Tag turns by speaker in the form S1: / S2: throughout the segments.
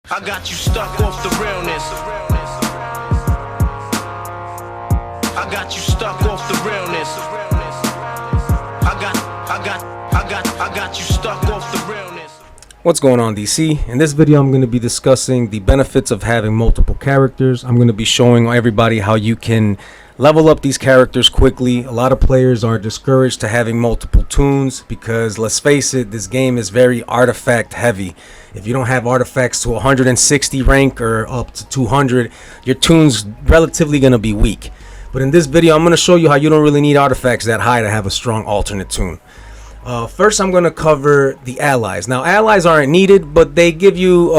S1: I got you stuck off the realness. I got you stuck off the realness. I got you stuck off the realness.
S2: What's going on, DC? In this video I'm going to be discussing the benefits of having multiple characters. I'm going to be showing everybody how you can level up these characters quickly. A lot of players are discouraged to having multiple tunes because, let's face it, this game is very artifact heavy. If you don't have artifacts to 160 rank or up to 200, your tune's relatively going to be weak. But in this video I'm going to show you how you don't really need artifacts that high to have a strong alternate tune. First, I'm going to cover the allies. Now, allies aren't needed, but they give you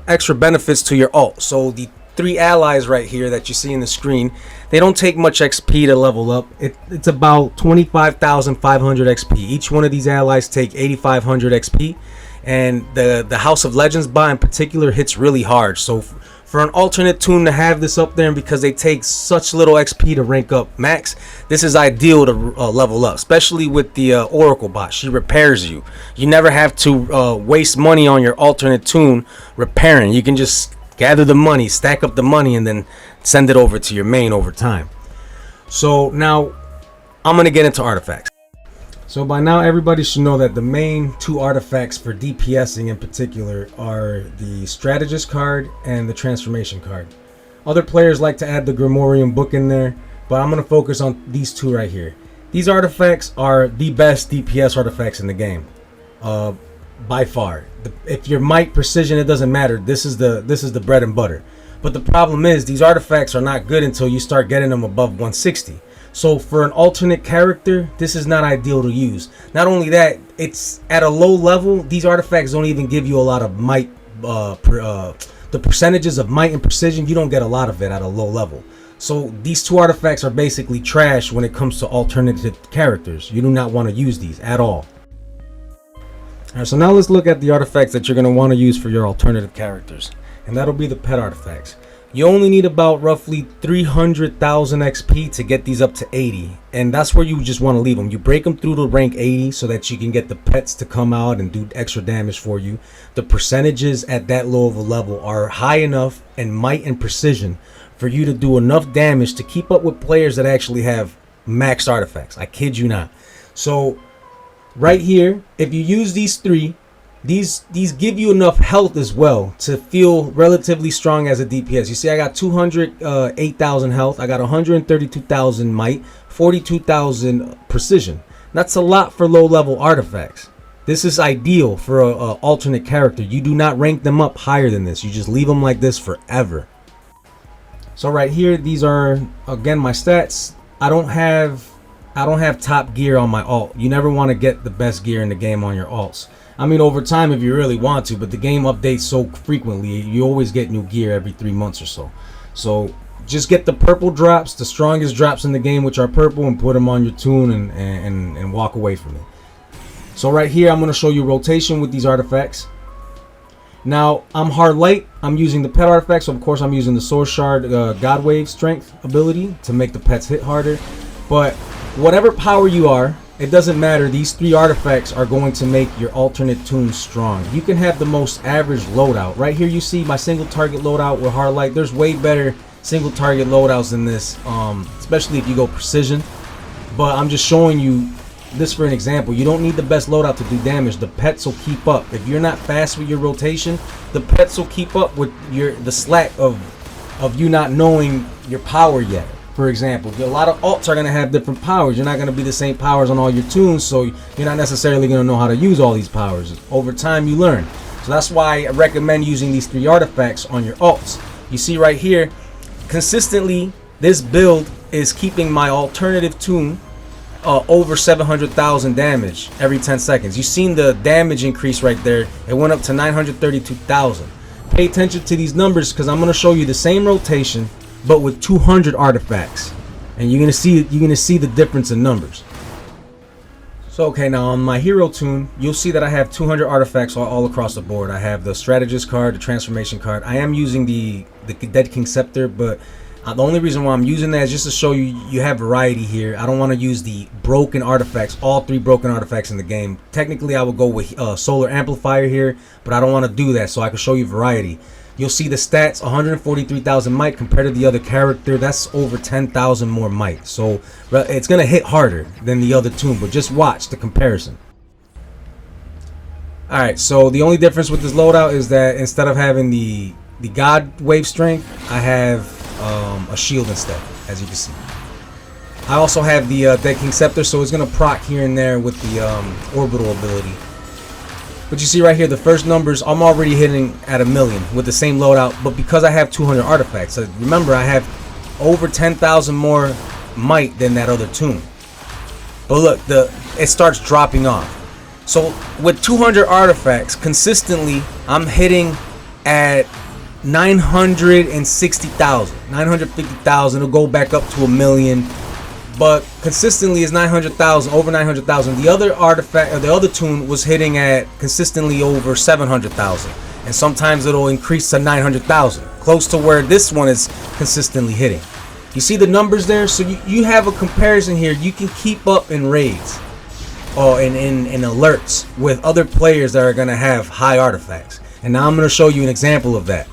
S2: extra benefits to your ult. So the three allies right here that you see in the screen, they don't take much XP to level up. It's about 25,500 XP. Each one of these allies take 8,500 XP, and the House of Legends buy in particular hits really hard. So for an alternate tune to have this up there, and because they take such little XP to rank up max, this is ideal to level up, especially with the Oracle bot. She repairs you. You never have to waste money on your alternate tune repairing. You can just gather the money, stack up the money, and then send it over to your main over time. So now I'm going to get into artifacts. So by now everybody should know that the main two artifacts for DPSing in particular are the strategist card and the transformation card. Other players like to add the Grimorium book in there, but I'm going to focus on these two right here. These artifacts are the best DPS artifacts in the game, by far. If you're might precision, it doesn't matter. This is the bread and butter. But the problem is these artifacts are not good until you start getting them above 160. So for an alternate character, this is not ideal to use. Not only that, it's at a low level. These artifacts don't even give you a lot of might. The percentages of might and precision, you don't get a lot of it at a low level. So these two artifacts are basically trash when it comes to alternative characters. You do not want to use these at all. Alright, so now let's look at the artifacts that you're going to want to use for your alternative characters. And that'll be the pet artifacts. You only need about roughly 300,000 XP to get these up to 80. And that's where you just want to leave them. You break them through to rank 80 so that you can get the pets to come out and do extra damage for you. The percentages at that low of a level are high enough in might and precision for you to do enough damage to keep up with players that actually have maxed artifacts. I kid you not. So right here, if you use these three, these give you enough health as well to feel relatively strong as a DPS. You see, I got 208,000 health. I got 132,000 might, 42,000 precision. That's a lot for low level artifacts. This is ideal for a alternate character. You do not rank them up higher than this. You just leave them like this forever. So right here, these are again my stats. I don't have top gear on my alt. You never want to get the best gear in the game on your alts. I mean, over time if you really want to, but the game updates so frequently, you always get new gear every 3 months or so. So just get the purple drops, the strongest drops in the game, which are purple, and put them on your tune and walk away from it. So right here I'm going to show you rotation with these artifacts. Now I'm hard light. I'm using the pet artifacts, so of course I'm using the Source Shard God Wave strength ability to make the pets hit harder. But whatever power you are, it doesn't matter. These three artifacts are going to make your alternate tune strong. You can have the most average loadout. Right here you see my single target loadout with hard light. There's way better single target loadouts than this, especially if you go precision. But I'm just showing you this for an example. You don't need the best loadout to do damage. The pets will keep up. If you're not fast with your rotation, the pets will keep up with the slack of you not knowing your power yet. For example, a lot of alts are going to have different powers. You're not going to be the same powers on all your tunes, so you're not necessarily going to know how to use all these powers. Over time, you learn. So that's why I recommend using these three artifacts on your alts. You see right here, consistently, this build is keeping my alternative tune over 700,000 damage every 10 seconds. You've seen the damage increase right there. It went up to 932,000. Pay attention to these numbers because I'm going to show you the same rotation but with 200 artifacts, and you're gonna see the difference in numbers. So okay, now on my hero tune, you'll see that I have 200 artifacts all across the board. I have the strategist card, the transformation card. I am using the Dead King Scepter, but the only reason why I'm using that is just to show you have variety here. I don't want to use the broken artifacts, all three broken artifacts in the game. Technically, I would go with Solar Amplifier here, but I don't want to do that, so I can show you variety. you'll see the stats 143,000 might compared to the other character. That's over 10,000 more might. So it's gonna hit harder than the other tune, but just watch the comparison. Alright, so the only difference with this loadout is that instead of having the God wave strength, I have a shield instead, as you can see. I also have the Dead King Scepter, so it's gonna proc here and there with the orbital ability. But you see right here, the first numbers, I'm already hitting at 1,000,000 with the same loadout, but because I have 200 artifacts, so remember I have over 10,000 more might than that other tune. But look, it starts dropping off. So with 200 artifacts, consistently, I'm hitting at 960,000, 950,000. It'll go back up to 1,000,000. But consistently is 900,000, over 900,000. The other artifact, or the other tune, was hitting at consistently over 700,000, and sometimes it'll increase to 900,000, close to where this one is consistently hitting. You see the numbers there? So you have a comparison here. You can keep up in raids, or in alerts with other players that are gonna have high artifacts. And now I'm gonna show you an example of that.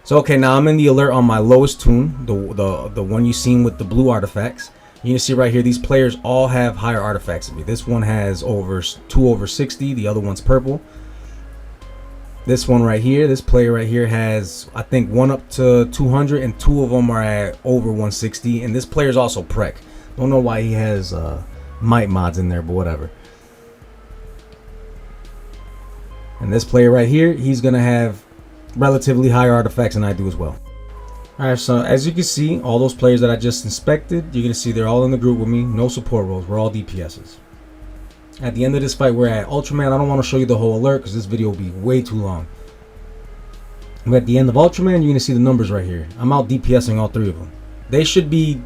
S2: So okay, now I'm in the alert on my lowest tune, the one you seen with the blue artifacts. You can see right here, these players all have higher artifacts than me. This one has two over 60, the other one's purple. This one right here, this player right here has, I think, one up to 200, and two of them are at over 160. And this player is also prec. Don't know why he has might mods in there, but whatever. And this player right here, he's gonna have relatively higher artifacts than I do as well. Alright, so as you can see, all those players that I just inspected, you're going to see they're all in the group with me. No support roles. We're all DPSs. At the end of this fight, we're at Ultraman. I don't want to show you the whole alert because this video will be way too long. But at the end of Ultraman, you're going to see the numbers right here. I'm out DPSing all three of them. They should be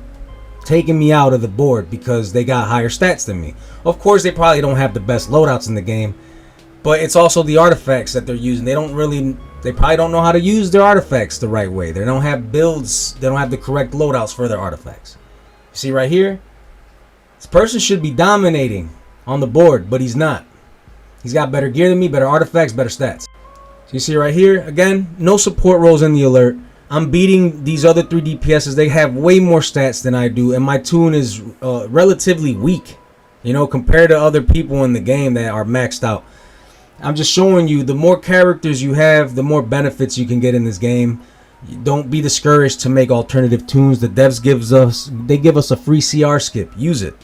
S2: taking me out of the board because they got higher stats than me. Of course, they probably don't have the best loadouts in the game, but it's also the artifacts that they're using. They probably don't know how to use their artifacts the right way. They don't have builds. They don't have the correct loadouts for their artifacts. See right here? This person should be dominating on the board, but he's not. He's got better gear than me, better artifacts, better stats. So you see right here, again, no support roles in the alert. I'm beating these other three DPSs. They have way more stats than I do, and my tune is relatively weak, you know, compared to other people in the game that are maxed out. I'm just showing you, the more characters you have, the more benefits you can get in this game. Don't be discouraged to make alternative tunes. The devs give us a free CR skip. Use it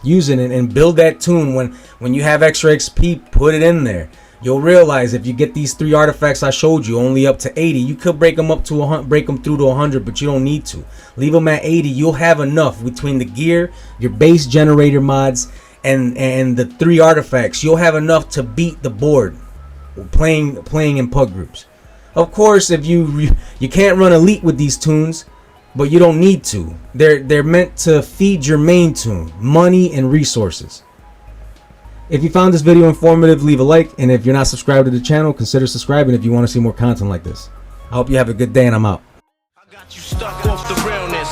S2: and build that tune. When you have extra XP, put it in there. You'll realize if you get these three artifacts I showed you only up to 80, you could break them up to 100, break them through to 100, but you don't need to. Leave them at 80. You'll have enough between the gear, your base generator mods, and the three artifacts. You'll have enough to beat the board playing in pug groups. Of course, if you can't run elite with these tunes, but you don't need to. They're meant to feed your main tune, money and resources. If you found this video informative, leave a like, and if you're not subscribed to the channel, consider subscribing if you want to see more content like this. I hope you have a good day, and I'm out.
S1: I got you stuck off the realness.